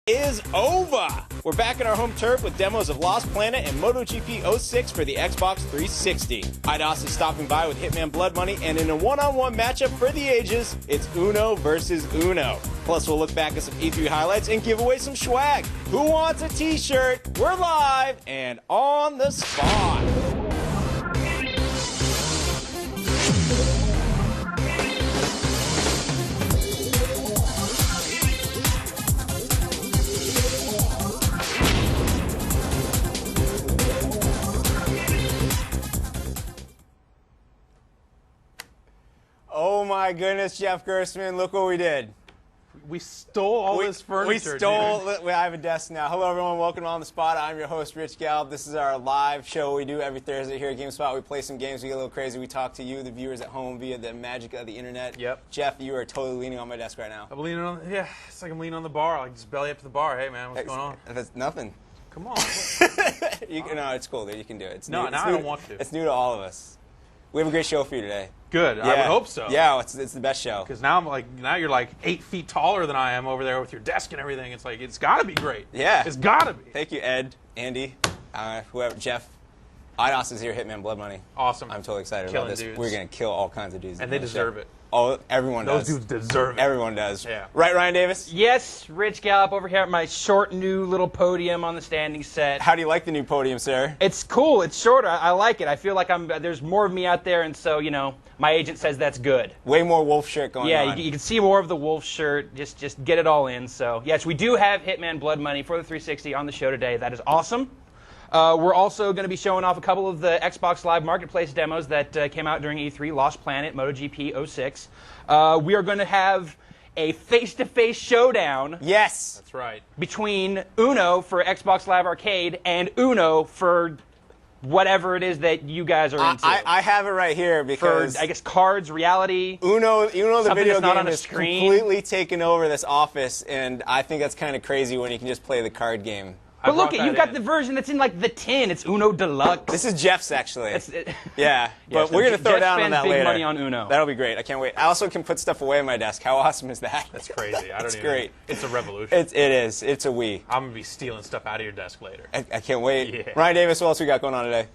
is over. We're back in our home turf with demos of Lost Planet and MotoGP 06 for the Xbox 360. IDOS is stopping by with Hitman Blood Money, and in a one-on-one matchup for the ages, it's Uno versus Uno. Plus, we'll look back at some E3 highlights and give away some swag. Who wants a t-shirt? We're live and on the spot. Oh my goodness, Jeff Gerstmann, look what we did. We stole all this furniture. I have a desk now. Hello everyone, welcome to On the Spot. I'm your host, Rich Gallup. This is our live show we do every Thursday here at GameSpot. We play some games, we get a little crazy. We talk to you, the viewers at home, via the magic of the internet. Yep. Jeff, you are totally leaning on my desk right now. I'm leaning on, yeah, it's like I'm leaning on the bar. Like just belly up to the bar. Hey man, what's going on? That's nothing. Come on. No, it's cool, dude. You can do it. It's no, new, now I don't want to. It's new to all of us. We have a great show for you today. Good. Yeah. I would hope so. Yeah, it's the best show. Because now you're like 8 feet taller than I am over there with your desk and everything. It's like, it's got to be great. Yeah. It's got to be. Thank you, Ed, Andy, whoever, Jeff. IDOS is here, Hitman Blood Money. Awesome. I'm totally excited Killing about this. dudes. We're going to kill all kinds of dudes. And they deserve it. Oh, everyone does. Those dudes deserve it. Everyone does. Yeah. Right, Ryan Davis? Yes, Rich Gallup over here at my short new little podium on the standing set. How do you like the new podium, sir? It's cool. It's shorter. I like it. I feel like there's more of me out there, and so, you know, my agent says that's good. Way more wolf shirt going on. Yeah, you can see more of the wolf shirt. Just get it all in. So, yes, we do have Hitman Blood Money for the 360 on the show today. That is awesome. We're also going to be showing off a couple of the Xbox Live Marketplace demos that came out during E3, Lost Planet, MotoGP 06. We are going to have a face-to-face showdown. Yes. That's right. Between Uno for Xbox Live Arcade and Uno for whatever it is that you guys are into. I have it right here because... For, I guess, cards, reality. Uno the video game has completely taken over this office, and I think that's kind of crazy when you can just play the card game. But look, you've got the version that's in like the tin. It's Uno Deluxe. This is Jeff's, actually. Yeah, but we're going to throw down on that big later. Money on Uno. That'll be great. I can't wait. I also can put stuff away on my desk. How awesome is that? That's crazy. It's great. It's a revolution. It is. It's a Wii. I'm going to be stealing stuff out of your desk later. I can't wait. Yeah. Ryan Davis, what else we got going on today?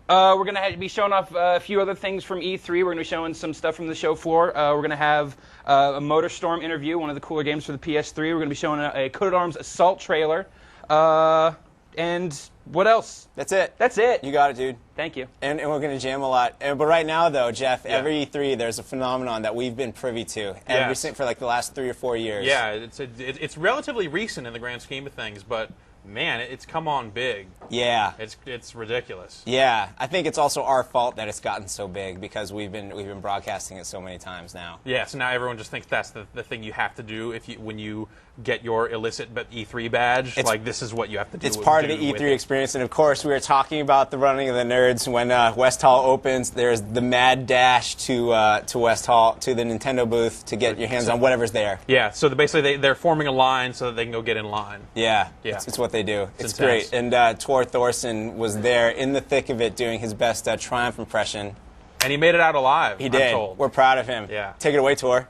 We're going to be showing off a few other things from E3. We're going to be showing some stuff from the show floor. We're going to have a MotorStorm interview, one of the cooler games for the PS3. We're going to be showing a Coated Arms Assault trailer. And what else? That's it. That's it. You got it, dude. Thank you. And we're going to jam a lot. But right now, though, Jeff, every E3, there's a phenomenon that we've been privy to for like the last 3 or 4 years. Yeah, it's relatively recent in the grand scheme of things, but man, it's come on big. Yeah. It's ridiculous. Yeah. I think it's also our fault that it's gotten so big because we've been broadcasting it so many times now. Yeah, so now everyone just thinks that's the thing you have to do when you get your illicit but E3 badge. Like, this is what you have to do. It's part of the E3 experience, and of course we were talking about the running of the nerds when West Hall opens. There's the mad dash to West Hall, to the Nintendo booth to get your hands on whatever's there. Yeah, so basically they're forming a line so that they can go get in line. Yeah, yeah. It's what they do. It's intense. Great. And Tor Thorson was there in the thick of it doing his best Triumph impression. And he made it out alive, He did. I'm told. We're proud of him. Yeah. Take it away, Tor.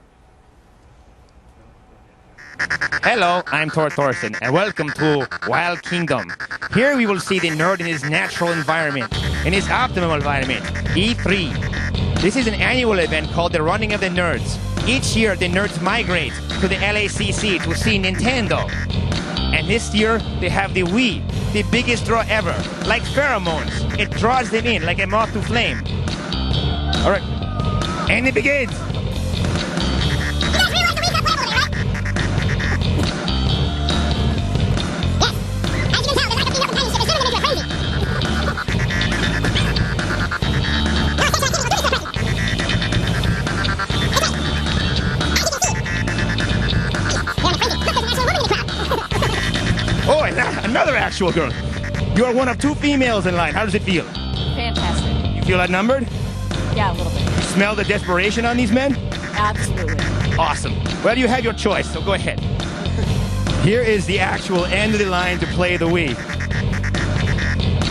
Hello, I'm Tor Thorson, and welcome to Wild Kingdom. Here we will see the nerd in his natural environment, in his optimal environment, E3. This is an annual event called the Running of the Nerds. Each year, the nerds migrate to the LACC to see Nintendo. And this year, they have the Wii, the biggest draw ever. Like pheromones, it draws them in like a moth to flame. All right, and it begins. Oh, and another actual girl. You are one of 2 females in line. How does it feel? Fantastic. You feel outnumbered? Yeah, a little bit. You smell the desperation on these men? Absolutely. Awesome. Well, you have your choice, so go ahead. Here is the actual end of the line to play the Wii.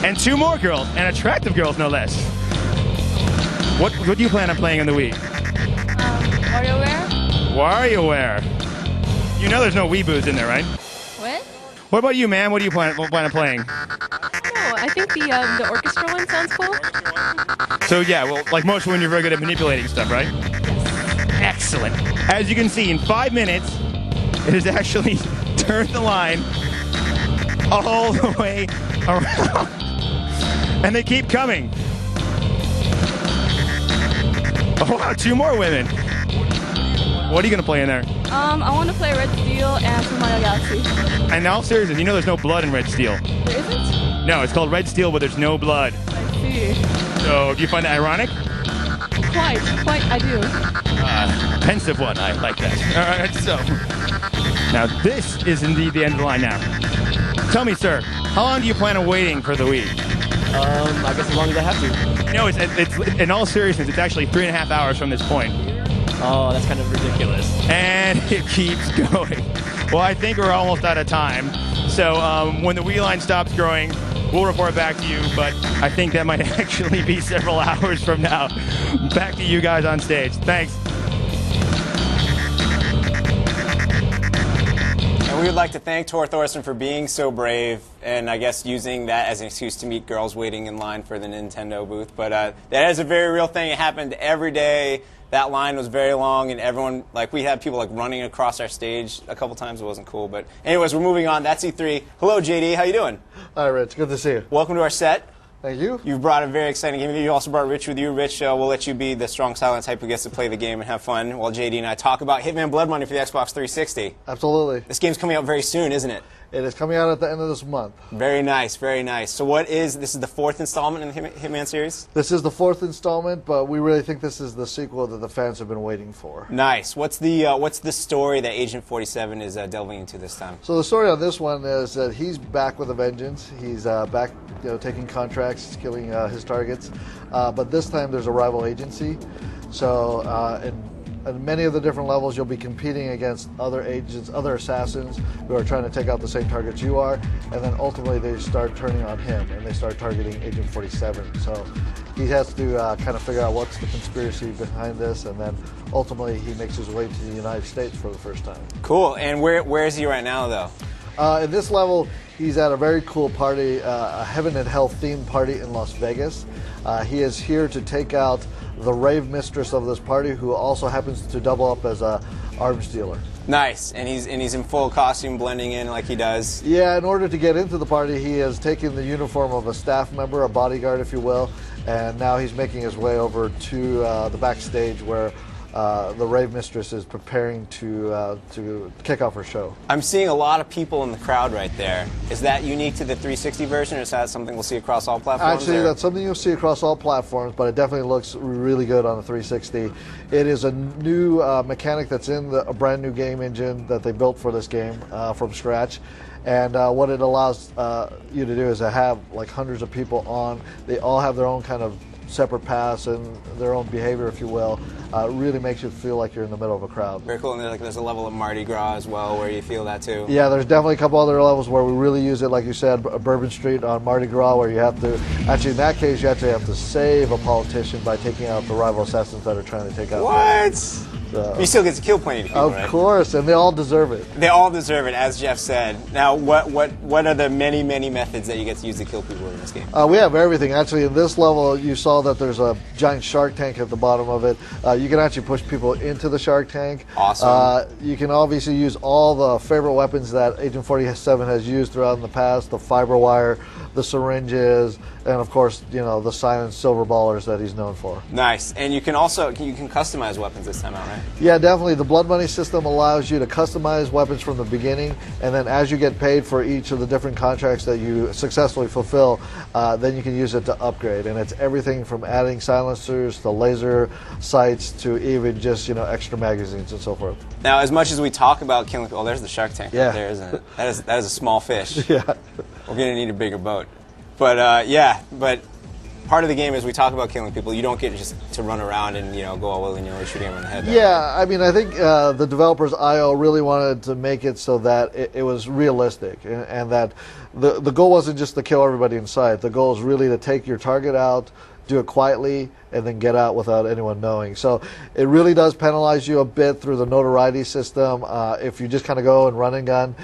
And 2 more girls, and attractive girls no less. What do you plan on playing on the Wii? WarioWare? WarioWare. You know there's no Weeboos in there, right? What? What about you, man? What do you plan on playing? Oh, I think the orchestra one sounds cool. So yeah, well, like most when you're very good at manipulating stuff, right? Excellent. As you can see, in 5 minutes, it has actually turned the line all the way around. And they keep coming. Oh, wow, 2 more women. What are you going to play in there? I want to play Red Steel and Super Mario Galaxy. And now, seriously, you know there's no blood in Red Steel. There isn't? No, it's called Red Steel, but there's no blood. I see. So, do you find that ironic? Quite, I do. Pensive one, I like that. All right, so. Now, this is indeed the end of the line now. Tell me, sir, how long do you plan on waiting for the Wii? I guess as long as I have to. No, it's in all seriousness, it's actually 3.5 hours from this point. Oh, that's kind of ridiculous. And it keeps going. Well, I think we're almost out of time. So when the Wii line stops growing, we'll report back to you, but I think that might actually be several hours from now. Back to you guys on stage. Thanks. And we would like to thank Tor Thorson for being so brave and I guess using that as an excuse to meet girls waiting in line for the Nintendo booth. But that is a very real thing. It happened every day. That line was very long, and everyone, like, we had people, like, running across our stage a couple times. It wasn't cool. But anyways, we're moving on. That's E3. Hello, JD. How you doing? Hi, Rich. Good to see you. Welcome to our set. Thank you. You brought a very exciting game. You also brought Rich with you. Rich, we'll let you be the strong silent type who gets to play the game and have fun while JD and I talk about Hitman Blood Money for the Xbox 360. Absolutely. This game's coming out very soon, isn't it? It is coming out at the end of this month. Very nice, very nice. So this is the 4th installment in the Hitman series? This is the 4th installment, but we really think this is the sequel that the fans have been waiting for. Nice. What's the story that Agent 47 is delving into this time? So the story on this one is that he's back with a vengeance. He's back, taking contracts, killing his targets. But this time there's a rival agency. So in many of the different levels, you'll be competing against other agents, other assassins who are trying to take out the same targets you are, and then ultimately they start turning on him and they start targeting Agent 47. So he has to kind of figure out what's the conspiracy behind this, and then ultimately he makes his way to the United States for the first time. Cool. And where is he right now, though? In this level, he's at a very cool party, a Heaven and Hell themed party in Las Vegas. He is here to take out the rave mistress of this party, who also happens to double up as a arms dealer. Nice, and he's in full costume, blending in like he does. Yeah, in order to get into the party, he has taken the uniform of a staff member, a bodyguard, if you will, and now he's making his way over to the backstage where the rave mistress is preparing to kick off her show. I'm seeing a lot of people in the crowd right there. Is that unique to the 360 version, or is that something we'll see across all platforms? Actually, that's something you'll see across all platforms, but it definitely looks really good on the 360. It is a new mechanic that's in a brand new game engine that they built for this game from scratch. And what it allows you to do is to have like hundreds of people on. They all have their own kind of separate paths and their own behavior, if you will. It really makes you feel like you're in the middle of a crowd. Very cool. And there's a level of Mardi Gras as well where you feel that too. Yeah, there's definitely a couple other levels where we really use it, like you said, Bourbon Street on Mardi Gras, where you have to, actually in that case, you actually have to save a politician by taking out the rival assassins that are trying to take out. What? You still get to kill plenty of people, Of right? course, and they all deserve it. They all deserve it, as Jeff said. Now, what are the many methods that you get to use to kill people in this game? We have everything. Actually, in this level, you saw that there's a giant shark tank at the bottom of it. You can actually push people into the shark tank. Awesome. You can obviously use all the favorite weapons that Agent 47 has used throughout in the past, the fiber wire, the syringes, and of course, the silent silver ballers that he's known for. Nice. And you can customize weapons this time out, right? Yeah, definitely. The blood money system allows you to customize weapons from the beginning, and then as you get paid for each of the different contracts that you successfully fulfill, then you can use it to upgrade. And it's everything from adding silencers to laser sights to even just extra magazines and so forth. Now, as much as we talk about killing people, there's the shark tank Yeah. right there, isn't it? That is a small fish. Yeah. We're going to need a bigger boat. But but part of the game is we talk about killing people. You don't get just to run around and go all willy-nilly shooting them in the head. Yeah, I mean, I think the developers IO really wanted to make it so that it was realistic, and that the goal wasn't just to kill everybody in sight. The goal is really to take your target out, do it quietly, and then get out without anyone knowing. So it really does penalize you a bit through the notoriety system. If you just kind of go and run and gun,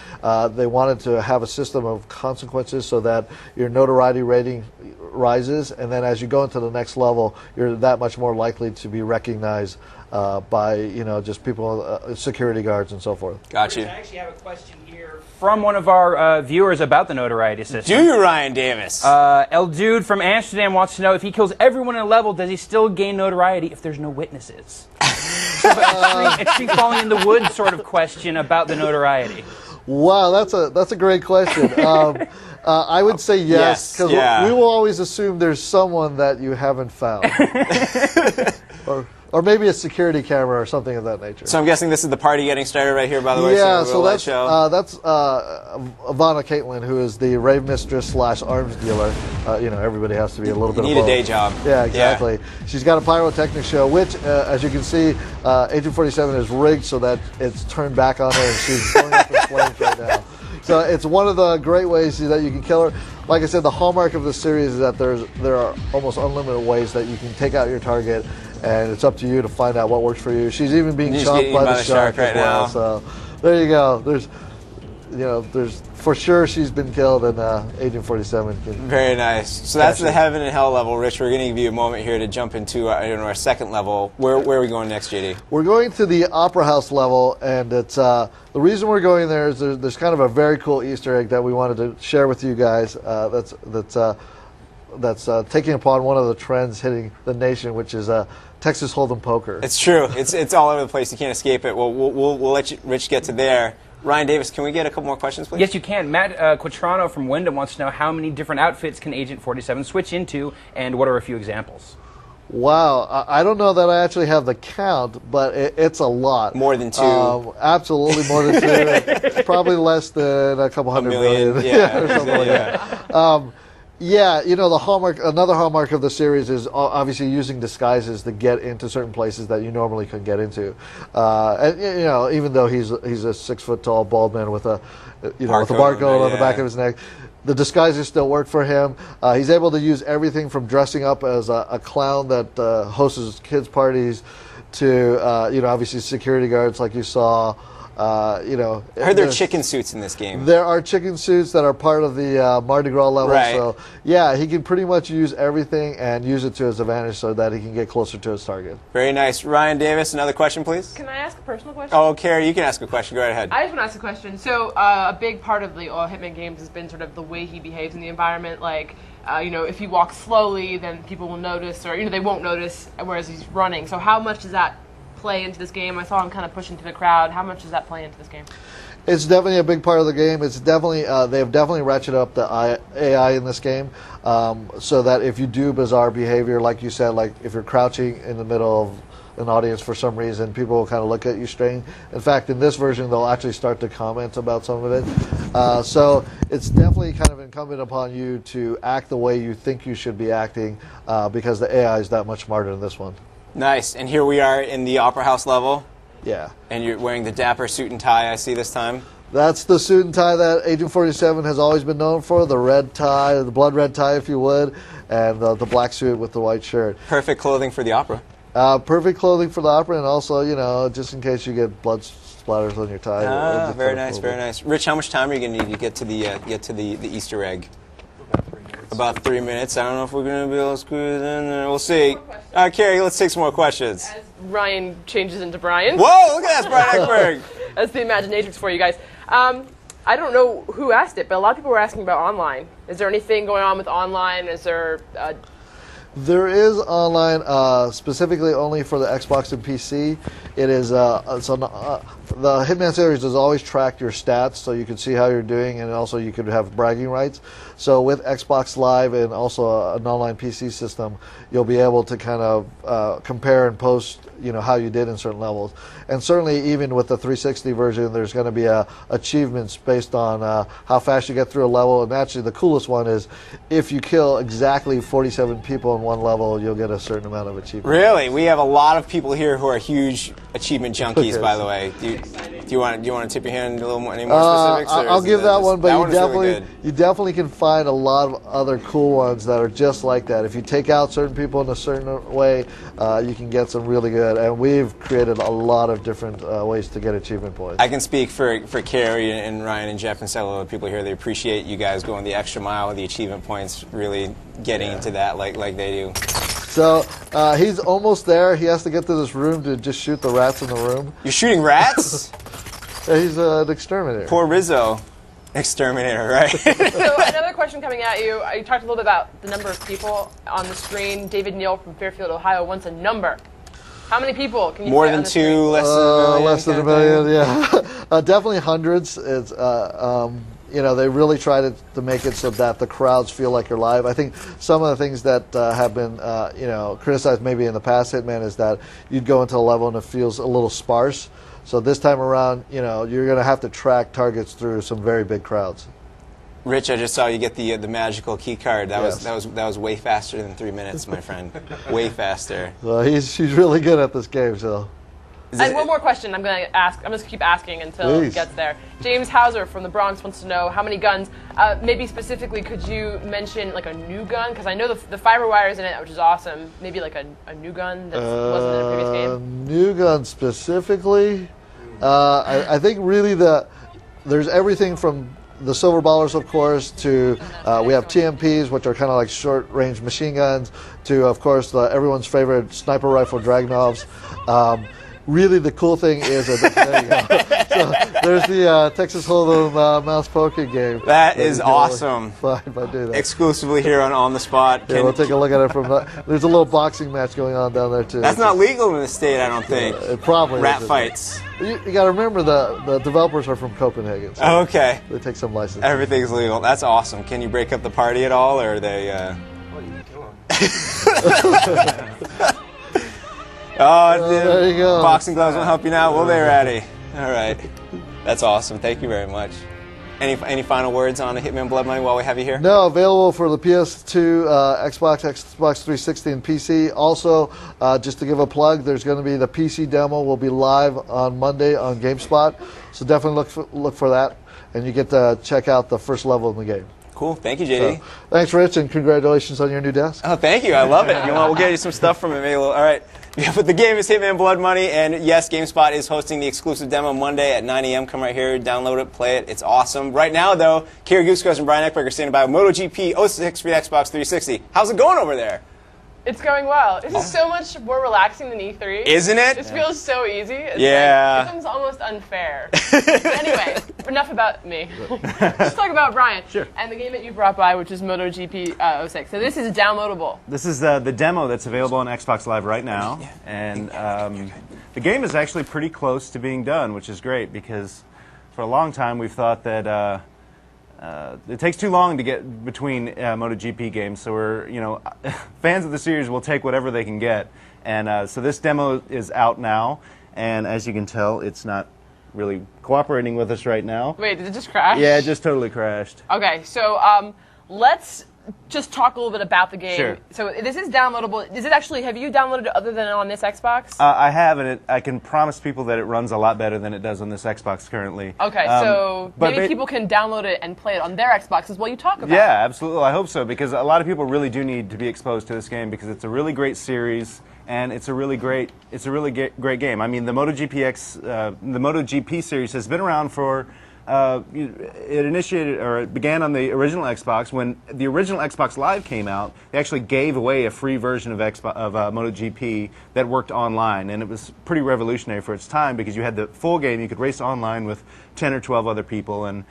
they wanted to have a system of consequences so that your notoriety rating rises, and then as you go into the next level, you're that much more likely to be recognized by just people, security guards and so forth. Gotcha. I actually have a question here from one of our viewers about the notoriety system. Do you, Ryan Davis? El Dude from Amsterdam wants to know if he kills everyone in a level, does he still gain notoriety if there's no witnesses? A tree falling in the woods sort of question about the notoriety. Wow, that's a great question. I would say yes, because we will always assume there's someone that you haven't found. Or maybe a security camera or something of that nature. So I'm guessing this is the party getting started right here, by the way. Yeah, so that's Ivana Caitlin, who is the rave mistress / arms dealer. Everybody has to be a little bit. You need a day job. Yeah, exactly. Yeah. She's got a pyrotechnics show, which, as you can see, Agent 47 is rigged so that it's turned back on her, and she's going up in flames right now. So it's one of the great ways that you can kill her. Like I said, the hallmark of the series is that there are almost unlimited ways that you can take out your target, and it's up to you to find out what works for you. She's even being chomped by the shark right now. So there you go. There's for sure she's been killed, and Agent 47 can. Very nice. So that's the heaven and hell level. Rich, we're going to give you a moment here to jump into our second level. Where are we going next, JD? We're going to the Opera House level, and it's the reason we're going there is there's kind of a very cool Easter egg that we wanted to share with you guys. That's taking upon one of the trends hitting the nation, which is Texas Hold'em poker. It's true. It's all over the place. You can't escape it. We'll let Rich get to there. Ryan Davis, can we get a couple more questions, please? Yes, you can. Matt Quattrano from Wyndham wants to know how many different outfits can Agent 47 switch into, and what are a few examples? Wow, I don't know that I actually have the count, but it's a lot. More than two. Absolutely more than two. Probably less than a couple hundred million. Yeah, or something like that. Yeah, another hallmark of the series is obviously using disguises to get into certain places that you normally couldn't get into. And even though he's a 6 foot tall bald man with a barcode on the back of his neck, the disguises still work for him. He's able to use everything from dressing up as a clown that hosts kids parties to obviously security guards like you saw. I heard there are chicken suits in this game. There are chicken suits that are part of the Mardi Gras level. Right. So, yeah, he can pretty much use everything and use it to his advantage so that he can get closer to his target. Very nice. Ryan Davis, another question, please? Can I ask a personal question? Oh, Carrie, you can ask a question. Go right ahead. I just want to ask a question. So, a big part of the Hitman games has been sort of the way he behaves in the environment. Like, if he walks slowly, then people will notice, or they won't notice, whereas he's running. So how much does that play into this game? I saw him kind of push into the crowd. How much does that play into this game? It's definitely a big part of the game. It's definitely they have definitely ratcheted up the AI in this game, so that if you do bizarre behavior, like you said, like if you're crouching in the middle of an audience for some reason, people will kind of look at you strange. In fact, in this version, they'll actually start to comment about some of it. So it's definitely kind of incumbent upon you to act the way you think you should be acting, because the AI is that much smarter in this one. Nice. And here we are in the Opera House level. Yeah. And you're wearing the dapper suit and tie I see this time. That's the suit and tie that Agent 47 has always been known for, the red tie, the blood red tie, if you would, and the black suit with the white shirt. Perfect clothing for the opera. Perfect clothing for the opera, and also, just in case you get blood splatters on your tie. Very nice, very nice. Rich, how much time are you going to need to get to the Easter egg? About 3 minutes. I don't know if we're going to be able to squeeze in there. We'll see. Carrie, let's take some more questions. As Ryan changes into Brian. Whoa, look at that, Brian Ekberg. That's the Imaginatrix for you guys. I don't know who asked it, but a lot of people were asking about online. Is there anything going on with online? Is there... There is online, specifically only for the Xbox and PC. It is the Hitman series has always tracked your stats, so you can see how you're doing, and also you could have bragging rights. So with Xbox Live and also an online PC system, you'll be able to kind of compare and post, how you did in certain levels. And certainly, even with the 360 version, there's going to be achievements based on how fast you get through a level. And actually, the coolest one is if you kill exactly 47 people in one level, you'll get a certain amount of achievement. Really? We have a lot of people here who are huge achievement junkies, by the way. Do you want to tip your hand a little more, any more specifics? I'll give that one, but really you definitely can find a lot of other cool ones that are just like that. If you take out certain people in a certain way, you can get some really good. And we've created a lot of different ways to get achievement points. I can speak for Carrie and Ryan and Jeff and several other people here. They appreciate you guys going the extra mile with the achievement points, really getting into that like they do. So he's almost there. He has to get to this room to just shoot the rats in the room. You're shooting rats? Yeah, he's an exterminator. Poor Rizzo. Exterminator, right? So another question coming at you. You talked a little bit about the number of people on the screen. David Neal from Fairfield, Ohio wants a number. How many people can you More fit than on the two, screen? less than a million? Less than a million, yeah. Definitely hundreds. It's you know, they really try to make it so that the crowds feel like you're live. I think some of the things that have been, you know, criticized maybe in the past Hitman is that you'd go into a level and it feels a little sparse. So this time around, you know, you're going to have to track targets through some very big crowds. Rich, I just saw you get the magical key card. That Yes. was way faster than 3 minutes, my friend. Way faster. So he's really good at this game. So. And one more question I'm going to ask. I'm just keep asking until Please. it gets there. James Hauser from the Bronx wants to know how many guns. Maybe specifically, could you mention like a new gun? Because I know the fiber wire is in it, which is awesome. Maybe like a new gun that wasn't in a previous game. New gun specifically, I think really there's everything from the silver ballers, of course, to we have TMPs, which are kind of like short-range machine guns, to of course everyone's favorite sniper rifle Dragunovs. Really, the cool thing is there you go. So there's the Texas Hold'em mouse poker game. That is awesome. Fine if I do that. Exclusively here on the spot. Yeah, we'll take a look at it from. There's a little boxing match going on down there too. That's not legal in the state, I don't think. It probably Rat isn't. fights. You got to remember the developers are from Copenhagen. So Okay. they take some license. Everything's legal. That's awesome. Can you break up the party at all, or are they? Well, you can kill him. Oh, there you go. Boxing gloves will help you now. Well, they're ready. All right. That's awesome. Thank you very much. Any final words on Hitman Blood Money while we have you here? No, available for the PS2, Xbox 360, and PC. Also, just to give a plug, there's going to be the PC demo will be live on Monday on GameSpot. So definitely look for that, and you get to check out the first level in the game. Cool. Thank you, JD. So, thanks, Rich, and congratulations on your new desk. Oh, thank you. I love it. You know, we'll get you some stuff from it. Maybe all right. Yeah, but the game is Hitman Blood Money, and yes, GameSpot is hosting the exclusive demo Monday at 9 a.m. Come right here, download it, play it. It's awesome. Right now, though, Carrie Gouskos and Brian Ekberg are standing by with MotoGP 06 for the Xbox 360. How's it going over there? It's going well. This is so much more relaxing than E3. Isn't it? This feels so easy. It's Yeah. Like, it becomes almost unfair. Anyway, enough about me. Let's talk about Brian. Sure. And the game that you brought by, which is MotoGP 06. So this is downloadable. This is the demo that's available on Xbox Live right now, and the game is actually pretty close to being done, which is great because for a long time we've thought that it takes too long to get between MotoGP games. So we're, you know, fans of the series will take whatever they can get, and so this demo is out now, and as you can tell, it's not really cooperating with us right now. Wait, did it just crash? Yeah, it just totally crashed. Okay, so let's just talk a little bit about the game. Sure. So this is downloadable. Is it actually, have you downloaded it other than on this Xbox? I have, and I can promise people that it runs a lot better than it does on this Xbox currently. Okay, so but maybe people can download it and play it on their Xboxes while you talk about it. Yeah, absolutely. I hope so, because a lot of people really do need to be exposed to this game because it's a really great series and it's a really great great game. I mean, the MotoGP series has been around for. It began on the original Xbox. When the original Xbox Live came out, they actually gave away a free version of MotoGP that worked online, and it was pretty revolutionary for its time because you had the full game. You could race online with 10 or 12 other people, and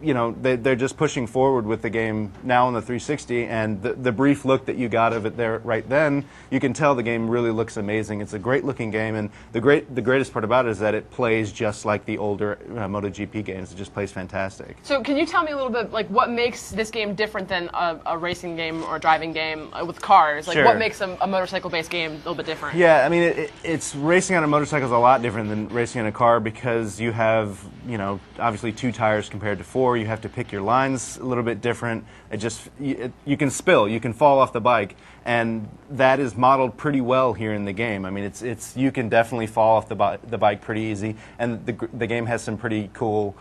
you know, they're just pushing forward with the game now on the 360, and the brief look that you got of it there right then, you can tell the game really looks amazing. It's a great looking game, and the greatest part about it is that it plays just like the older MotoGP games. It just plays fantastic. So can you tell me a little bit, like, what makes this game different than a racing game or a driving game with cars? Like, Sure. what makes a motorcycle-based game a little bit different? Yeah, I mean, it's racing on a motorcycle is a lot different than racing in a car because you have obviously 2 tires compared to 4. You have to pick your lines a little bit different. You can spill, you can fall off the bike, and that is modeled pretty well here in the game. I mean, you can definitely fall off the bike pretty easy, and the game has some pretty cool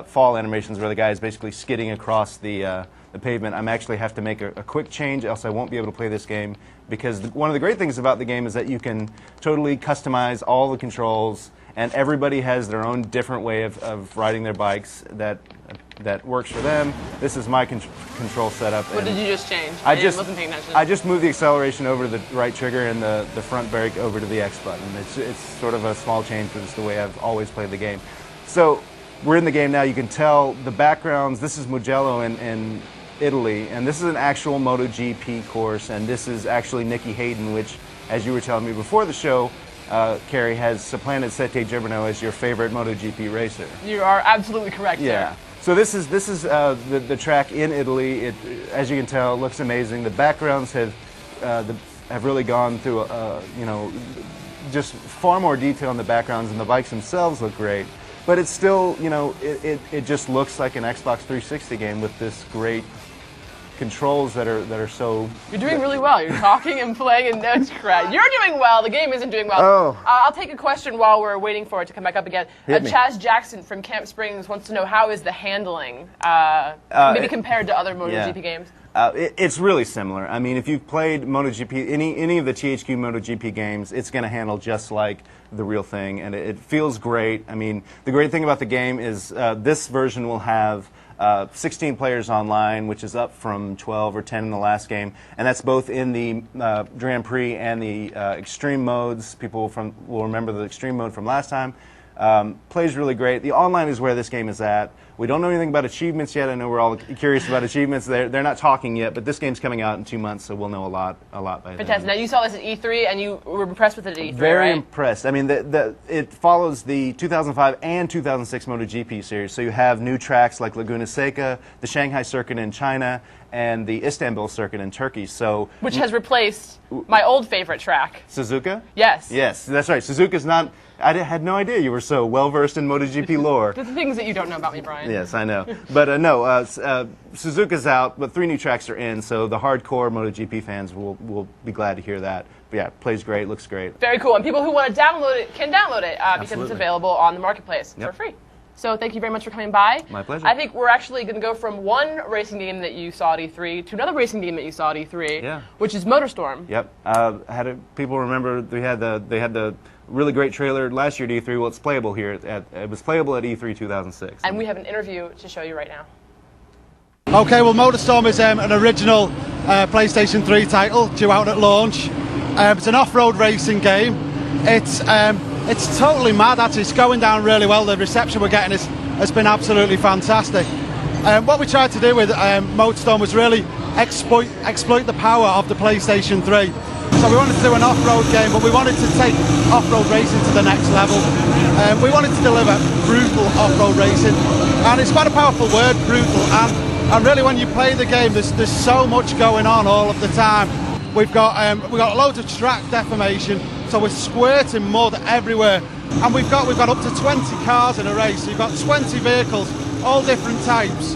fall animations where the guy is basically skidding across the pavement. I'm actually have to make a quick change, else I won't be able to play this game, because one of the great things about the game is that you can totally customize all the controls, and everybody has their own different way of riding their bikes that works for them. This is my control setup. What did you just change? I wasn't paying attention. I just moved the acceleration over to the right trigger and the front brake over to the X button. It's sort of a small change, but it's the way I've always played the game. So we're in the game now. You can tell the backgrounds. This is Mugello in Italy, and this is an actual MotoGP course, and this is actually Nicky Hayden, which, as you were telling me before the show, Carrie, has supplanted Sette Gibberno as your favorite MotoGP racer. You are absolutely correct. Yeah. Sir. So this is the track in Italy. As you can tell, it looks amazing. The backgrounds have really gone through just far more detail in the backgrounds, and the bikes themselves look great. But it's still, it just looks like an Xbox 360 game with this great controls that are so... You're doing really well. You're talking and playing, and that's correct. You're doing well. The game isn't doing well. Oh. I'll take a question while we're waiting for it to come back up again. Hit me. Chaz Jackson from Camp Springs wants to know, how is the handling, maybe compared to other MotoGP games? It's really similar. I mean, if you've played MotoGP, any of the THQ MotoGP games, it's going to handle just like the real thing, and it feels great. I mean, the great thing about the game is this version will have 16 players online, which is up from 12 or 10 in the last game, and that's both in the Grand Prix and the Extreme modes. People will remember the Extreme mode from last time. Plays really great. The online is where this game is at. We don't know anything about achievements yet. I know we're all curious about achievements. They're not talking yet, but this game's coming out in 2 months, so we'll know a lot by then. Fantastic. Now, you saw this at E3, and you were impressed with it at E3, Very right? impressed. I mean, it follows the 2005 and 2006 MotoGP series. So you have new tracks like Laguna Seca, the Shanghai circuit in China, and the Istanbul circuit in Turkey. So which has replaced my old favorite track. Suzuka? Yes. Yes, that's right. Suzuka's not... I had no idea you were so well-versed in MotoGP lore. The things that you don't know about me, Brian. Yes, I know. But Suzuka's out, but 3 new tracks are in, so the hardcore MotoGP fans will be glad to hear that. But yeah, plays great, looks great. Very cool. And people who want to download it can download it because it's Absolutely. available on the marketplace for free. So thank you very much for coming by. My pleasure. I think we're actually going to go from one racing game that you saw at E3 to another racing game that you saw at E3, which is MotorStorm. Yep. People remember they had the really great trailer last year at E3. Well, it's playable here. It was playable at E3 2006. And we have an interview to show you right now. Okay, well, MotorStorm is an original PlayStation 3 title due out at launch. It's an off-road racing game. It's totally mad, actually. It's going down really well. The reception we're getting has been absolutely fantastic. What we tried to do with MotorStorm was really exploit the power of the PlayStation 3. So we wanted to do an off-road game, but we wanted to take off-road racing to the next level. We wanted to deliver brutal off-road racing, and it's quite a powerful word, brutal. And really, when you play the game, there's so much going on all of the time. We've got loads of track deformation, so we're squirting mud everywhere, and we've got up to 20 cars in a race. So you've got 20 vehicles, all different types,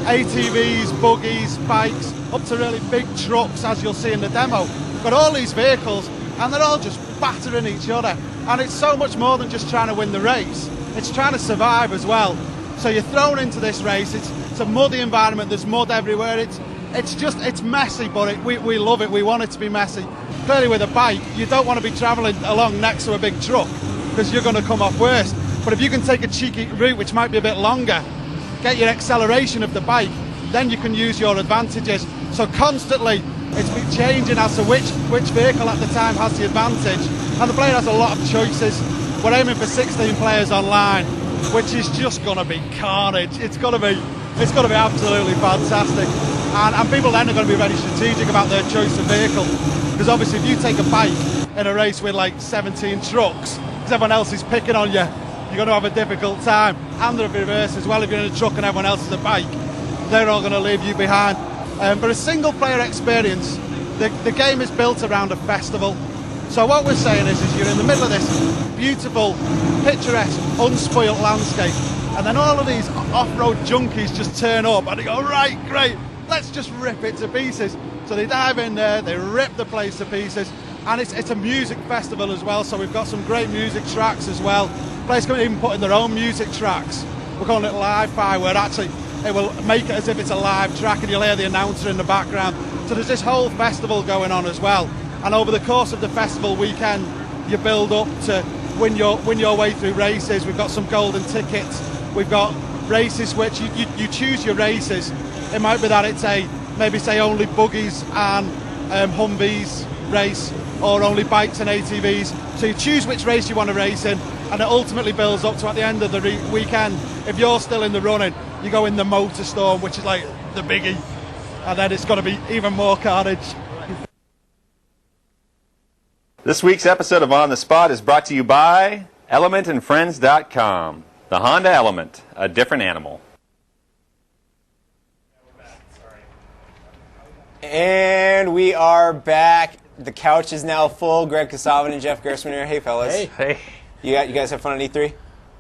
ATVs, buggies, bikes, up to really big trucks, as you'll see in the demo. We've got all these vehicles, and they're all just battering each other. And it's so much more than just trying to win the race. It's trying to survive as well. So you're thrown into this race. It's a muddy environment. There's mud everywhere. It's messy, but we love it. We want it to be messy. Clearly, with a bike, you don't want to be travelling along next to a big truck because you're going to come off worst. But if you can take a cheeky route, which might be a bit longer, get your acceleration of the bike, then you can use your advantages. So constantly, it's been changing as to which vehicle at the time has the advantage. And the player has a lot of choices. We're aiming for 16 players online, which is just going to be carnage. It's going to be absolutely fantastic. And people then are going to be very strategic about their choice of vehicle. Because obviously if you take a bike in a race with like 17 trucks, because everyone else is picking on you, you're going to have a difficult time. And the reverse as well, if you're in a truck and everyone else is a bike, they're all going to leave you behind. But a single player experience, the game is built around a festival. So what we're saying is you're in the middle of this beautiful, picturesque, unspoilt landscape, And then all of these off-road junkies just turn up and they go, right, great, let's just rip it to pieces. So they dive in there, they rip the place to pieces, and it's a music festival as well, so we've got some great music tracks as well. The place can even put in their own music tracks. We're calling it Live-Fi, where actually it will make it as if it's a live track and you'll hear the announcer in the background. So there's this whole festival going on as well. And over the course of the festival weekend, you build up to win your way through races. We've got some golden tickets. We've got races which you choose your races. It might be that it's maybe say only buggies and Humvees race, or only bikes and ATVs. So you choose which race you want to race in, and it ultimately builds up to, at the end of the weekend, if you're still in the running, you go in the Motor Storm, which is like the biggie, and then it's going to be even more carnage. This week's episode of On the Spot is brought to you by ElementandFriends.com. The Honda Element, a different animal. And we are back. The couch is now full. Greg Kasavin and Jeff Gerstmann here. Hey, fellas. Hey. You guys have fun on E3?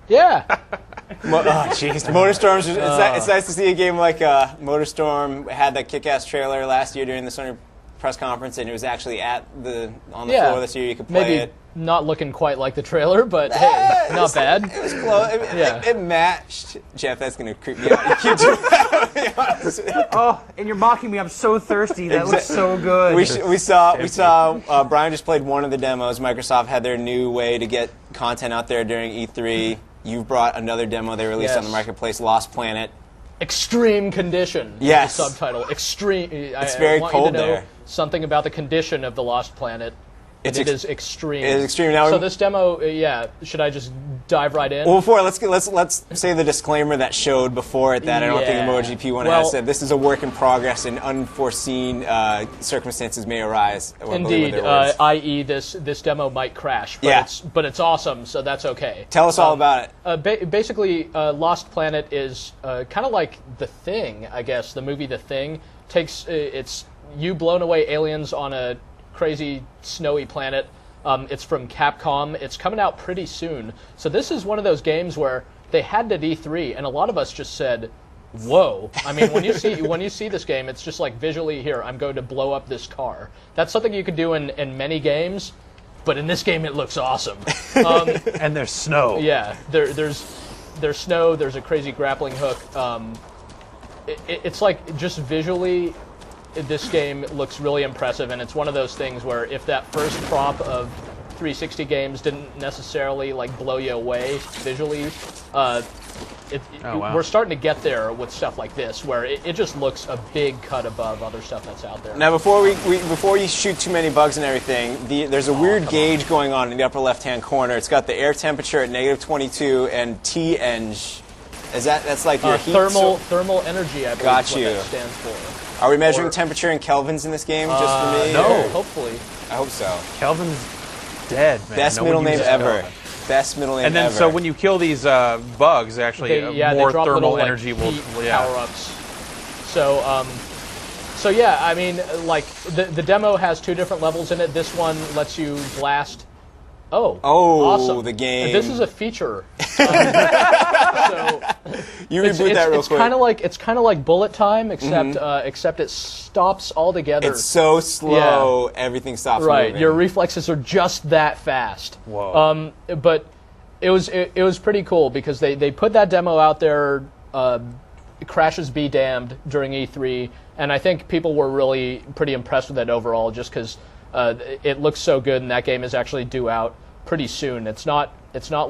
Yeah. Oh, jeez. MotorStorm's. It's nice to see a game like MotorStorm had that kick-ass trailer last year during the Sony press conference, and it was actually on the floor this year. You could play Maybe it. Not looking quite like the trailer, but hey, not bad. It was close. It matched. Jeff, that's going to creep me out. You keep doing that. Oh, and you're mocking me. I'm so thirsty. That looks so good. We saw. Brian just played one of the demos. Microsoft had their new way to get content out there during E3. You've brought another demo they released on the marketplace, Lost Planet. Extreme condition. Yes. The subtitle. Extreme. It's very cold there. Something about the condition of the Lost Planet. It is extreme. It is extreme. Now, so this demo, should I just dive right in? Well, before let's say the disclaimer that showed before it that I don't think the MotoGP one has said this is a work in progress and unforeseen circumstances may arise. Indeed, i.e. this demo might crash, but it's awesome, so that's okay. Tell us all about it. Basically, Lost Planet is kind of like The Thing, I guess. The movie The Thing takes it's you blown away aliens on a crazy snowy planet. It's from Capcom. It's coming out pretty soon. So this is one of those games where they had it at E3, and a lot of us just said, "Whoa!" I mean, when you see this game, it's just like visually here. I'm going to blow up this car. That's something you could do in many games, but in this game, it looks awesome. And there's snow. Yeah, there's snow. There's a crazy grappling hook. It's like just visually. This game looks really impressive, and it's one of those things where if that first crop of 360 games didn't necessarily like blow you away visually, we're starting to get there with stuff like this, where it just looks a big cut above other stuff that's out there. Now, before you shoot too many bugs and everything, there's a weird gauge going on in the upper left-hand corner. It's got the air temperature at -22 and T-eng. That's like your heat? Thermal energy, I believe. Got is what that stands for. Are we measuring temperature in kelvins in this game, just for me? No. Or? Hopefully. I hope so. Kelvin's dead, man. Best middle name ever. Best middle name ever. And then, so when you kill these bugs, actually more they drop thermal little, energy will power-ups. So yeah, I mean, like the demo has 2 different levels in it. This one lets you blast. Oh, awesome. The game. This is a feature. So you reboot that real quick. It's kind of like bullet time, except it stops altogether. It's so slow, everything stops moving. Your reflexes are just that fast. Whoa. But it was pretty cool because they put that demo out there. Crashes be damned during E3, and I think people were really pretty impressed with it overall, just because. It looks so good, and that game is actually due out pretty soon. It's not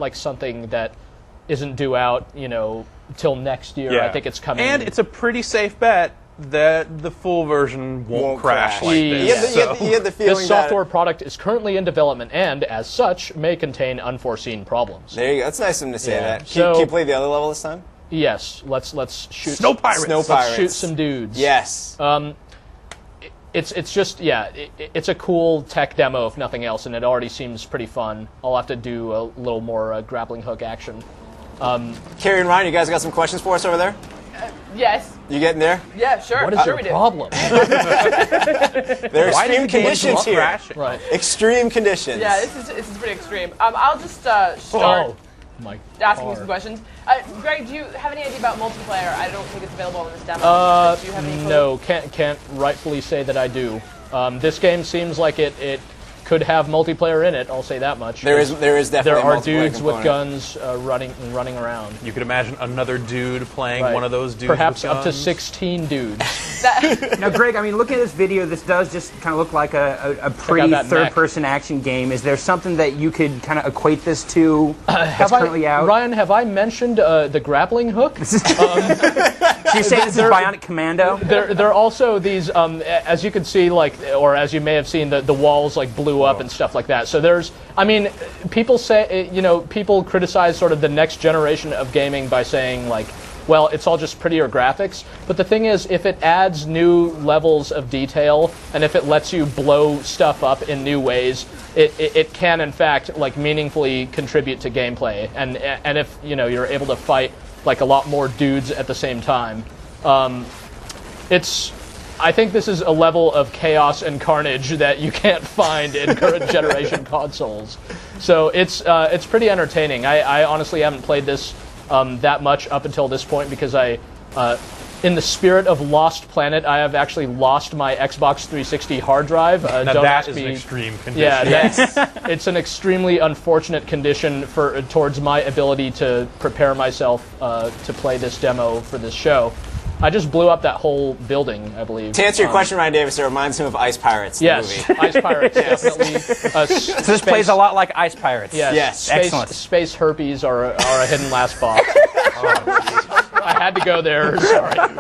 like something that isn't due out, till next year. Yeah. I think it's coming. And it's a pretty safe bet that the full version won't crash like this. You had the feeling this software product is currently in development, and as such, may contain unforeseen problems. There you go. That's nice of them to say that. Can you play the other level this time? Yes. Let's shoot Snow Pirates. Let's shoot some dudes. Yes. It's just, it's a cool tech demo, if nothing else, and it already seems pretty fun. I'll have to do a little more grappling hook action. Carrie and Ryan, you guys got some questions for us over there? Yes. You getting there? Yeah, sure. What is your problem? They're extreme conditions here. Right. Extreme conditions. Yeah, this is pretty extreme. I'll just start. asking you some questions. Greg, do you have any idea about multiplayer? I don't think it's available in this demo. Do you have any clue? No, can't rightfully say that I do. This game seems like it could have multiplayer in it. I'll say that much. There is definitely. There are a multiplayer dudes component. with guns running around. You could imagine another dude playing one of those dudes. Perhaps with up to guns. 16 dudes. Now, Greg, I mean, looking at this video, this does just kind of look like a pretty third-person action game. Is there something that you could kind of equate this to that's currently out? Ryan, have I mentioned the grappling hook? Do you say this is Bionic Commando? There are also these, as you can see, or as you may have seen, the walls blew up and stuff like that. So there's, I mean, people say, people criticize sort of the next generation of gaming by saying well, it's all just prettier graphics. But the thing is, if it adds new levels of detail and if it lets you blow stuff up in new ways, it can in fact meaningfully contribute to gameplay. And if you're able to fight a lot more dudes at the same time, I think this is a level of chaos and carnage that you can't find in current generation consoles. So it's pretty entertaining. I honestly haven't played this that much up until this point because in the spirit of Lost Planet, I have actually lost my Xbox 360 hard drive. Now that is an extreme condition. Yeah, it's an extremely unfortunate condition towards my ability to prepare myself to play this demo for this show. I just blew up that whole building, I believe. To answer your question, Ryan Davis, it reminds him of Ice Pirates, the yes, movie. Ice Pirates, definitely. So this plays a lot like Ice Pirates. Yes. Excellent. Space herpes are a hidden last boss. I had to go there. Sorry. All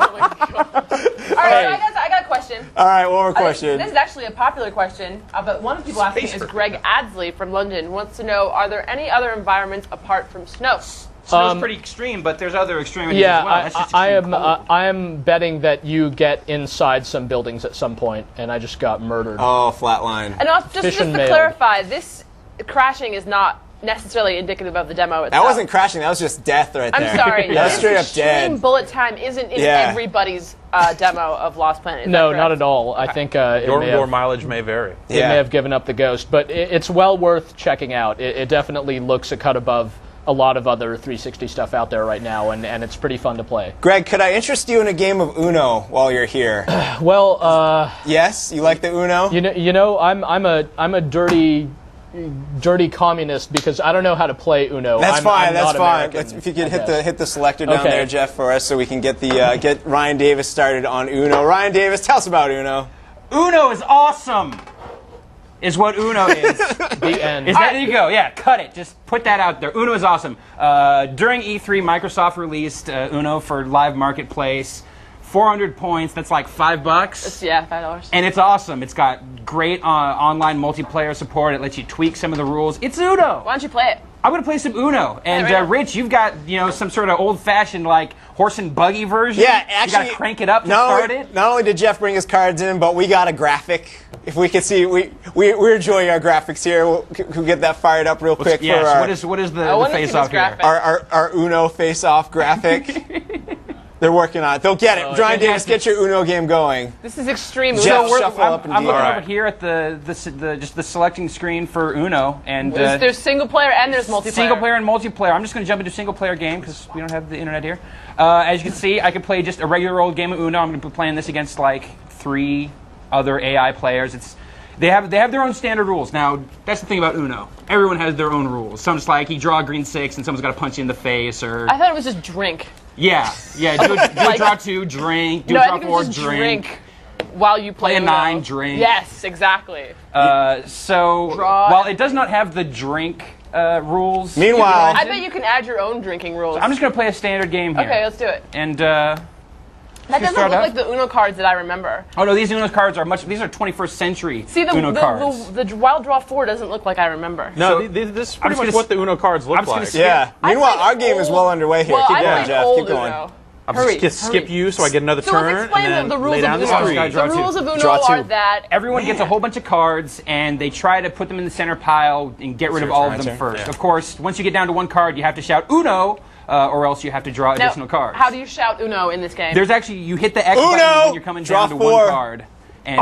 right, so I got a question. All right, one more question. This is actually a popular question, but one of the people asking is Greg Adsley from London. Wants to know, are there any other environments apart from snow? Snow's pretty extreme, but there's other extremities yeah, as well. That's just I am betting that you get inside some buildings at some point, and I just got murdered. Oh, flatline. And also, just to clarify, this crashing is not necessarily indicative of the demo itself. That wasn't crashing, that was just death right there. I'm sorry. That was straight up dead. Extreme bullet time isn't in everybody's demo of Lost Planet. No, not at all. Okay. I think your mileage may vary. It may have given up the ghost, but it's well worth checking out. It definitely looks a cut above a lot of other 360 stuff out there right now, and it's pretty fun to play. Greg, could I interest you in a game of Uno while you're here? Well, yes, you like the Uno? You know, I'm a dirty communist because I don't know how to play Uno. That's fine. That's fine. American, if you could hit the selector down there, Jeff, for us, so we can get get Ryan Davis started on Uno. Ryan Davis, tell us about Uno. Uno is awesome. Is what Uno is. The end. There you go. Yeah, cut it. Just put that out there. Uno is awesome. During E3, Microsoft released Uno for live marketplace. 400 points. That's like $5. Yeah, $5. And it's awesome. It's got great online multiplayer support. It lets you tweak some of the rules. It's Uno. Why don't you play it? I'm going to play some Uno. And Rich, you've got some sort of old-fashioned horse and buggy version. Yeah, actually, you got to crank it up to start it. Not only did Jeff bring his cards in, but we got a graphic. If we could see, we're enjoying our graphics here. We'll get that fired up real quick. Yes. What is the face-off here? Our Uno face-off graphic. They're working on it. They'll get it. Ryan Davis, get your Uno game going. This is extreme. Jeff, shuffle up and I'm looking over here at the selecting screen for Uno, and there's single player and there's multiplayer. Single player and multiplayer. I'm just going to jump into single player game because we don't have the internet here. As you can see, I can play just a regular old game of Uno. I'm going to be playing this against 3 other AI players. They have their own standard rules. Now, that's the thing about Uno. Everyone has their own rules. Some's like, you draw a green 6 and someone's got to punch you in the face, or... I thought it was just drink. Yeah. Do a draw 2, drink. Do a draw 4, drink. While you play a 9, drink. Yes, exactly. While it does not have the drink rules... Meanwhile... I bet you can add your own drinking rules. So I'm just going to play a standard game here. Okay, let's do it. And, that doesn't look like the Uno cards that I remember. Oh no, these Uno cards are these are 21st century Uno cards. The Wild Draw 4 doesn't look like I remember. No, this is pretty much what the Uno cards look like. Yeah. Meanwhile, our game is well underway here. Keep going, Jeff. Keep going. I'll just skip you so I get another turn. Let's explain and the then rules lay down of the Uno. screen. The rules of Uno are that everyone gets a whole bunch of cards and they try to put them in the center pile and get rid of all of them first. Yeah. Of course, once you get down to one card, you have to shout Uno. Or else you have to draw additional cards. How do you shout Uno in this game? There's actually, you hit the X button when you're coming down to one card. And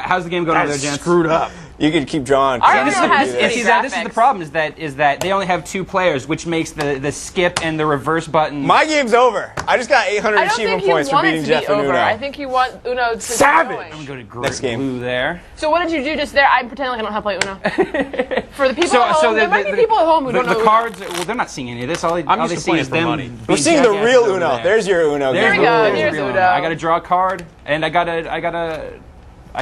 How's the game going over there, gents? Screwed up. You could keep drawing. Our This Uno has is shitty this is the graphics. problem is that they only have 2 players, which makes the skip and the reverse button. My game's over. I just got 800 I don't achievement think you points for want it beating to Jeff be and over. Uno. I think you want Uno to Savage! keep going. Go to Next game. blue there. So what did you do just there? I'm pretending like I don't know how to play Uno. For the people at home, So there might be people at home who don't know the Uno. cards. Well, they're not seeing any of this. All they used to see playing is for them. money. being We're seeing the jackasses real over Uno. there. There's your Uno. There we game. go. There's Here's the real Uno. I got to draw a card, and I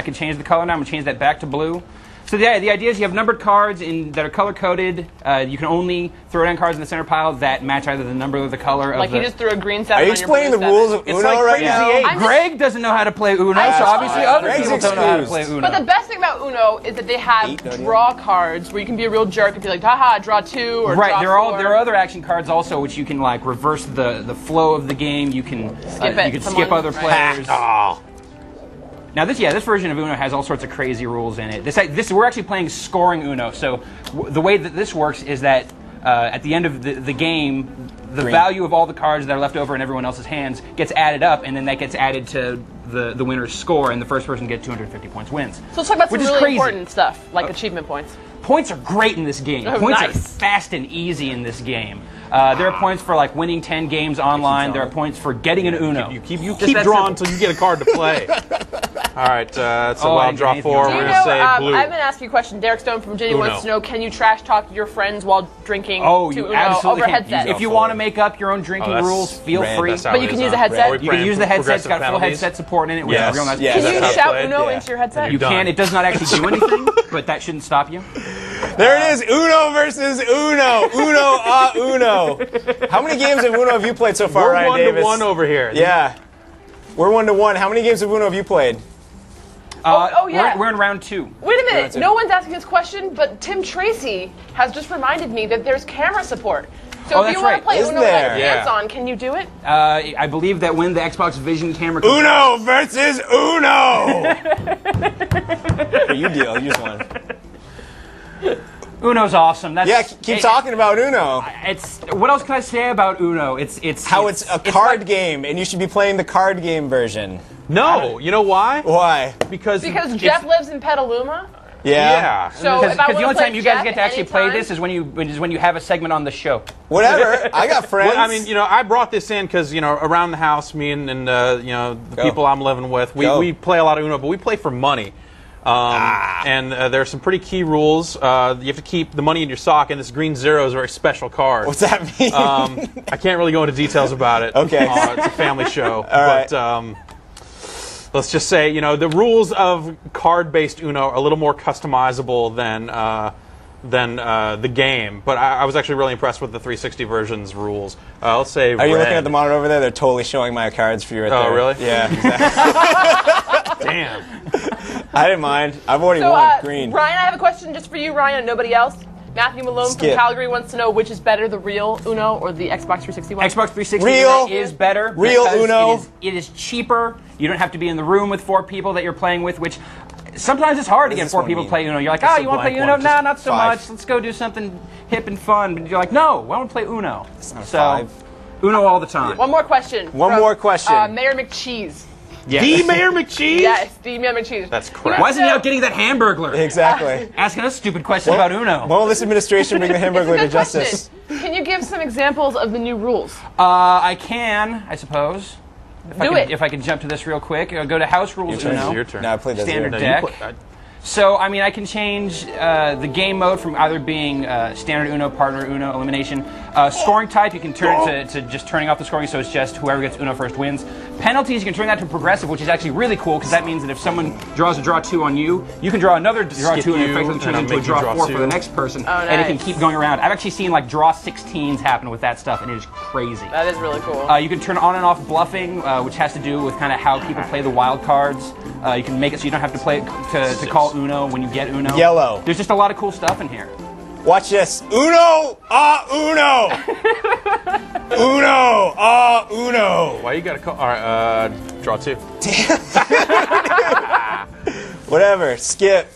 can change the color now. I'm gonna change that back to blue. So the idea is you have numbered cards that are color coded. You can only throw down cards in the center pile that match either the number or the color Like of the. you just threw a green 7 Are you on your explaining the blue rules 7. of It's Uno like right Crazy now? Eight. Greg doesn't know how to play Uno, so obviously other Greg's people don't know how to excused. play Uno. But the best thing about Uno is that they have draw cards where you can be a real jerk and be like, haha, draw 2 or Right, draw 4. there are other action cards also which you can like reverse the flow of the game. You can Skip it. you can Someone- skip other right. players. Oh. Now this version of Uno has all sorts of crazy rules in it. This we're actually playing scoring Uno. So the way that this works is that at the end of the game, the value of all the cards that are left over in everyone else's hands gets added up, and then that gets added to the winner's score, and the first person to get 250 points wins. So let's talk about some Which is really crazy. important stuff, like achievement points. Points are great in this game. Oh, Points nice. are fast and easy in this game. There are points for like winning 10 games online. There are points for getting an Uno. You keep Just drawing that simple. until you get a card to play. All right, so I I'll didn't draw get 4. anything. Do We're you going to know, say blue. I'm going to ask you a question. Derek Stone from Virginia Uno. wants to know, can you trash talk your friends while drinking Oh, to you Uno absolutely over can. headset? If you want to make up your own drinking that's rules, feel random. free. That's how But it you can is, use the huh? headset? Are we You can playing use the headset. It's progressive got full penalties? headset support in it. Which Yes. is real nice. Yeah, Can that's you how shout played, Uno yeah. into your headset? You can. It does not actually do anything, but that shouldn't stop you. There it is, Uno versus Uno. Uno. How many games of Uno have you played so far, We're Ryan 1 Davis? to 1 over here. Yeah. We're 1-1. How many games of Uno have you played? Oh, yeah. We're in round 2. Wait a minute. That's it. No one's asking this question, but Tim Tracy has just reminded me that there's camera support. So Oh, if that's you want right. to play Isn't Uno without your there? pants on, can you do it? I believe that when the Xbox Vision camera comes Uno versus Uno. You deal. Use one. Uno's awesome. That's, Yeah, keep talking about Uno. It's what else can I say about Uno? It's How it's a card like- game, and you should be playing the card game version. No, you know why? Why? Because Jeff lives in Petaluma. Yeah. So Because if I the want only to play time you guys Jeff get to actually play anytime- this is when you have a segment on the show. Whatever. I got friends. Well, I mean, I brought this in because, around the house, me and the people I'm living with, we play a lot of Uno, but we play for money. And there are some pretty key rules. You have to keep the money in your sock, and this green zero is a very special card. What's that mean? I can't really go into details about it. Okay. It's a family show. right. But let's just say, the rules of card-based Uno are a little more customizable than the game. But I was actually really impressed with the 360 version's rules. Let's say Are you red. looking at the monitor over there? They're totally showing my cards for you right there. Oh, really? Yeah, exactly. Damn. I didn't mind. I've already So, won. Green. Ryan, I have a question just for you, Ryan, and nobody else. Matthew Malone Skip. from Calgary wants to know which is better, the real Uno or the Xbox 360 one? Xbox 360 Real- is better. real because Uno. It is cheaper. You don't have to be in the room with 4 people that you're playing with, which sometimes it's hard to does get this 4 one people to mean? play Uno. You're like, Just oh, a you want to play blank Uno? one, Nah, just not so 5. much. Let's go do something hip and fun. But you're like, no, I want to play Uno. not a So 5. Uno all the time. One more question. One from, more question. Mayor McCheese. The Mayor McCheese? Yes, the Mayor McCheese. That's crap. Why isn't he out getting that Hamburglar? Exactly. Asking us stupid questions about Uno. Won't this administration bring the It's a Hamburglar to good justice? question. Can you give some examples of the new rules? I can, I suppose. If I could jump to this real quick. Go to House Rules Uno. Your turn. No, I played that Standard zero. deck. So, I mean, I can change the game mode from either being standard Uno, partner Uno, elimination. Scoring type, you can turn it to just turning off the scoring, so it's just whoever gets Uno first wins. Penalties, you can turn that to progressive, which is actually really cool, because that means that if someone draws a draw 2 on you, you can draw another draw Skip 2 and you, effectively turn it and into a make you draw draw 4 for the 2. next person, Oh, and it can nice. keep going around. I've actually seen like draw 16s happen with that stuff, and it is crazy. That is really cool. You can turn on and off bluffing, which has to do with kind of how people play the wild cards. You can make it so you don't have to play it to call Uno when you get Uno. Yellow. There's just a lot of cool stuff in here. Watch this. Uno, Uno. Uno, Uno. Why you gotta call? All right, draw 2. Whatever. Skip.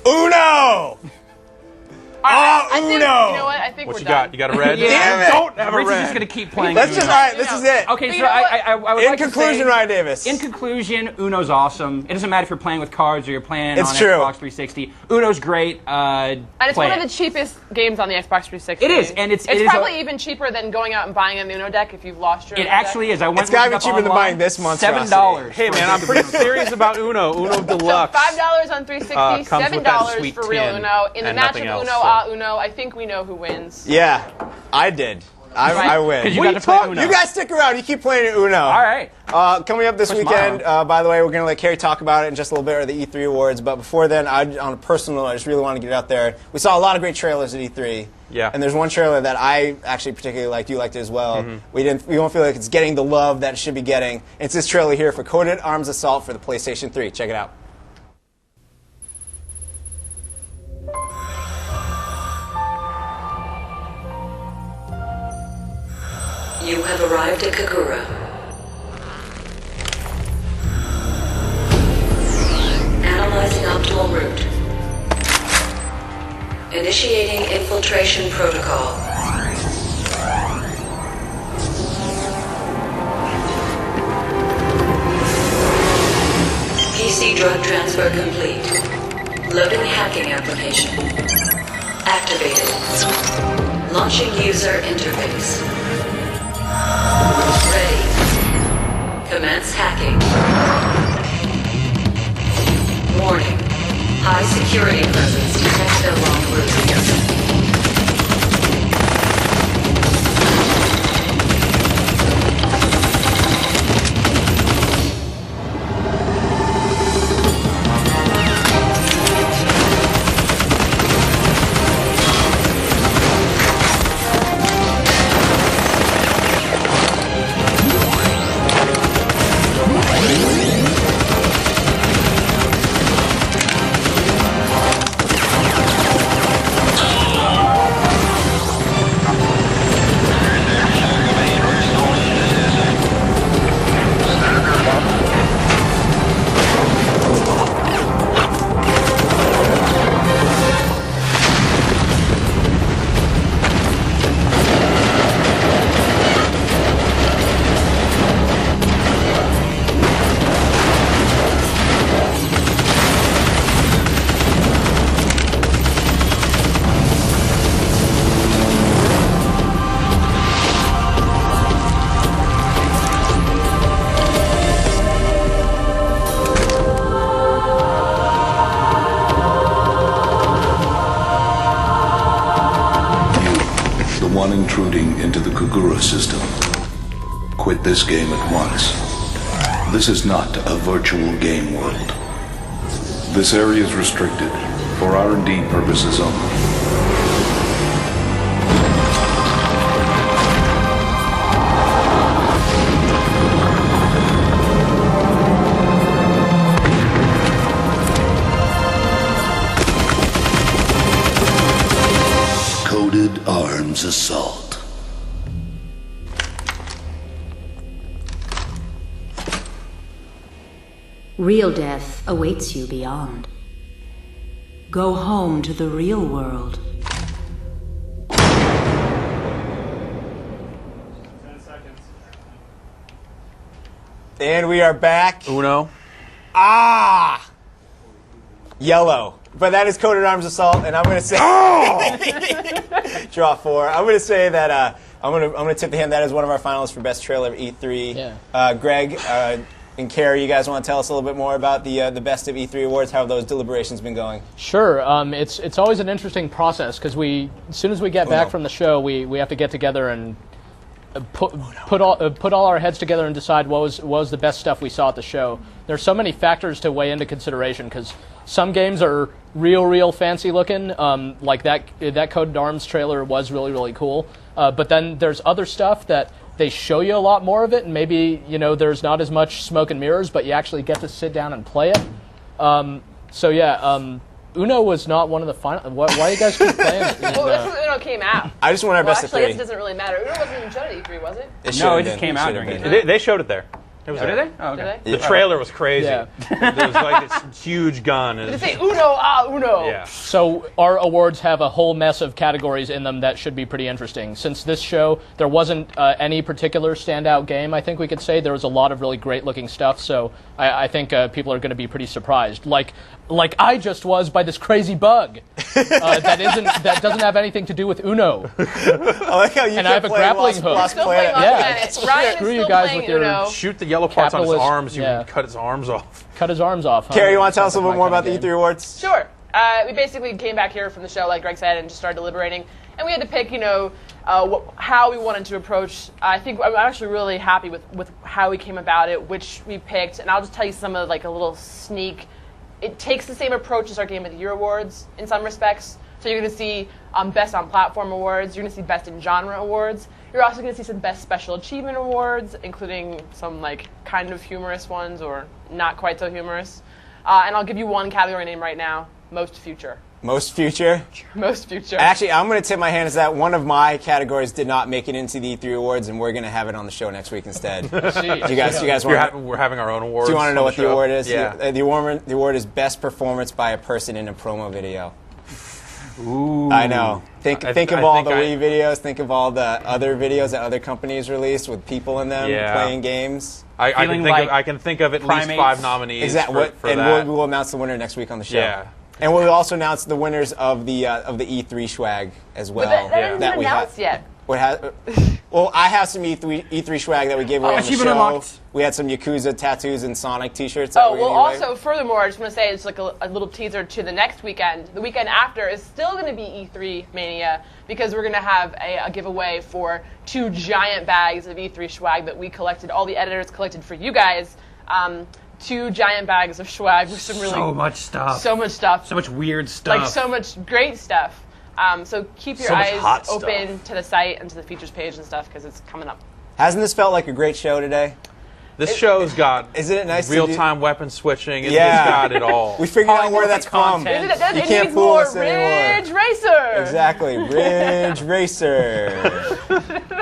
Uno. I think, Uno! you know what? I think What we're you done. got? You got a red? Damn it! Don't have a Rich is red. just going to keep playing. Let's just, Uno. all right, this is it. Okay, You so know what? I would In like conclusion, to say, Ryan Davis. In conclusion, Uno's awesome. It doesn't matter if you're playing with cards or you're playing It's on true. Xbox 360. Uno's great. And it's play one of it. the cheapest games on the Xbox 360. It is, and it's probably even cheaper than going out and buying an Uno deck if you've lost your It Uno actually deck. is. I went It's gotta be looking up cheaper than online, buying this monstrosity. $7. Hey man, I'm pretty serious about Uno Deluxe. So $5 on 360, Comes with that $7 sweet for real tin Uno. In the and match of nothing else, Uno, so. Uno, I think we know who wins. Yeah, I did. I win. 'Cause you What got are to play talking- Uno. You guys stick around. You keep playing Uno. All right. Coming up this Push my weekend, by the way, we're going to let Carrie talk about it in just a little bit, or the E3 Awards. But before then, on a personal note, I just really want to get it out there. We saw a lot of great trailers at E3. Yeah. And there's one trailer that I actually particularly liked. You liked it as well. We don't feel like it's getting the love that it should be getting. It's this trailer here for Coded Arms Assault for the PlayStation 3. Check it out. You have arrived at Kagura. Analyzing optimal route. Initiating infiltration protocol. PC drug transfer complete. Loading hacking application. Activated. Launching user interface. Ready. Commence hacking. Warning. High security presence detected along route. One intruding into the Kagura system. Quit this game at once. This is not a virtual game world. This area is restricted for R&D purposes only. Coded Arms Assault. Real death awaits you beyond. Go home to the real world. And we are back. Uno. Yellow. But that is Coded Arms Assault, and I'm going to say draw 4. I'm going to say that I'm going to tip the hand. That is one of our finalists for best trailer of E3. Yeah. Greg and Carrie, you guys want to tell us a little bit more about the best of E3 awards? How have those deliberations been going? Sure. It's always an interesting process because as soon as we get back from the show, we have to get together and put all our heads together and decide what was the best stuff we saw at the show. There's so many factors to weigh into consideration because some games are real fancy looking, like that Coded Arms trailer was really cool. But then there's other stuff that they show you a lot more of it, and maybe there's not as much smoke and mirrors, but you actually get to sit down and play it. Uno was not one of the final. Why you guys keep playing it? Well, that's when Uno came out. I just want our best of actually, I 3. guess it doesn't really matter. Uno wasn't even shown at E3, was it? No, it just came out during They showed it there. It was Oh, did they? Oh, okay. Did they? The trailer was crazy. Yeah. There was like this huge gun. Did it say Uno? Uno. Yeah. So our awards have a whole mess of categories in them that should be pretty interesting. Since this show, there wasn't any particular standout game, I think we could say. There was a lot of really great-looking stuff, so I think people are going to be pretty surprised. Like I just was by this crazy bug that doesn't have anything to do with Uno. I like how you and I have a grappling hook. Still playing Ryan is Screw you guys playing with your Uno. Shoot the yellow parts on his Capitalist- arms. You yeah. can cut his arms off. Cut his arms off. Huh? Carrie, you want to tell us a Sounds little bit more like about my the kind E3 of awards? Sure. We basically came back here from the show, like Greg said, and just started deliberating. And we had to pick, how we wanted to approach. I think I'm actually really happy with how we came about it, which we picked. And I'll just tell you some of a little sneak. It takes the same approach as our Game of the Year awards in some respects. So you're going to see Best on Platform awards. You're going to see Best in Genre awards. You're also going to see some Best Special Achievement awards, including some kind of humorous ones or not quite so humorous. And I'll give you one category name right now: Most Future. Most Future? Most Future. Actually, I'm going to tip my hand as that one of my categories did not make it into the E3 awards, and we're going to have it on the show next week instead. Do you guys want? We're having our own awards. Do you want to know what the award is? Yeah. The award is Best Performance by a Person in a Promo Video. Ooh. I know. Think of all the Wii videos. Think of all the other videos that other companies released with people in them playing games. I can think of at least 5 nominees. Exactly. For and that. we'll announce the winner next week on the show. Yeah. And we'll also announce the winners of the E3 swag as well. But that hasn't been announced yet. Well, I have some E3 swag that we gave away on the show. Unlocked. We had some Yakuza tattoos and Sonic T-shirts. Also, furthermore, I just want to say it's a little teaser to the next weekend. The weekend after is still going to be E3 Mania because we're going to have a giveaway for 2 giant bags of E3 swag that we collected. All the editors collected for you guys. 2 giant bags of swag with some really so much stuff. So much stuff. So much weird stuff. So much great stuff. So keep your eyes open to the site and to the features page and stuff because it's coming up. Hasn't this felt like a great show today? This show's got Isn't it nice real-time weapon switching. It's got it all. We figured out where that's from. You can't fool us anymore. Ridge Racer. Exactly. Ridge Racer.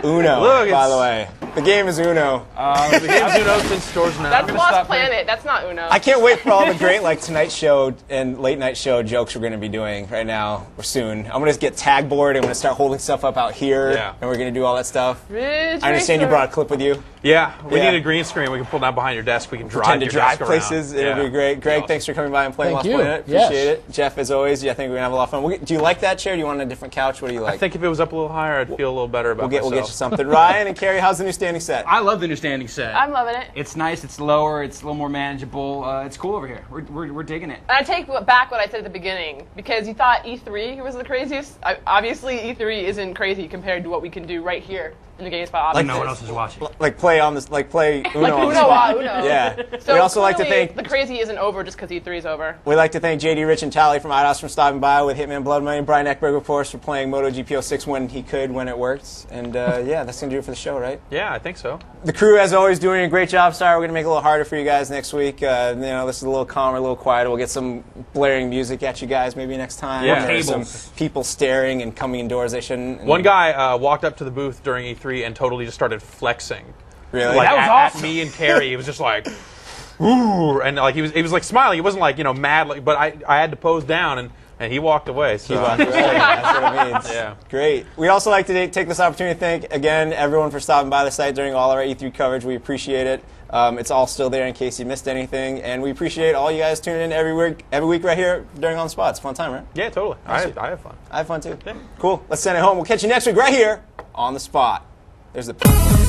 Uno, by the way. The game is Uno. The game's Uno in stores now. That's Lost Planet. That's not Uno. I can't wait for all the great Tonight Show and late night show jokes we're going to be doing right now or soon. I'm going to get tag board. I'm going to start holding stuff up out here, and we're going to do all that stuff. Ridge I understand Racer. you brought a clip with you. Yeah, we need a green screen. We can pull down behind your desk. We can drive your desk places. around. It'll be great. Greg, thanks for coming by and playing Lost Planet. Appreciate it. Jeff, as always, I think we're going to have a lot of fun. Do you like that chair? Do you want a different couch? What do you like? I think if it was up a little higher, I'd feel a little better about myself. We'll get you something. Ryan and Carrie, how's the new standing set? I love the new standing set. I'm loving it. It's nice. It's lower. It's a little more manageable. It's cool over here. We're digging it. And I take back what I said at the beginning because you thought E3 was the craziest. Obviously, E3 isn't crazy compared to what we can do right here in the GameSpot offices. Like no one else is watching. Play Uno on the Uno. Yeah. So we also like to clearly, thank the crazy isn't over just because E3 is over. We'd like to thank JD, Rich, and Tally from IDOS for stopping by with Hitman Blood Money, and Brian Ekberg, of course, for playing MotoGP 06 when he could, when it worked. And that's going to do it for the show, right? Yeah, I think so. The crew, as always, doing a great job. Sorry, we're going to make it a little harder for you guys next week. This is a little calmer, a little quieter. We'll get some blaring music at you guys maybe next time. Yeah. There's some people staring and coming indoors they shouldn't. One guy walked up to the booth during E3 and totally just started flexing. Really? Like, that was awesome. At me and Carrie, he was just like, ooh, and he was smiling. He wasn't mad, but I had to pose down and he walked away. So. He walked away. That's what it means. Yeah. Great. We also like to take this opportunity to thank, again, everyone for stopping by the site during all our E3 coverage. We appreciate it. It's all still there in case you missed anything. And we appreciate all you guys tuning in every week right here during On the Spot. It's a fun time, right? Yeah, totally. I have fun. I have fun, too. Yeah. Cool. Let's send it home. We'll catch you next week right here on The Spot. There's the...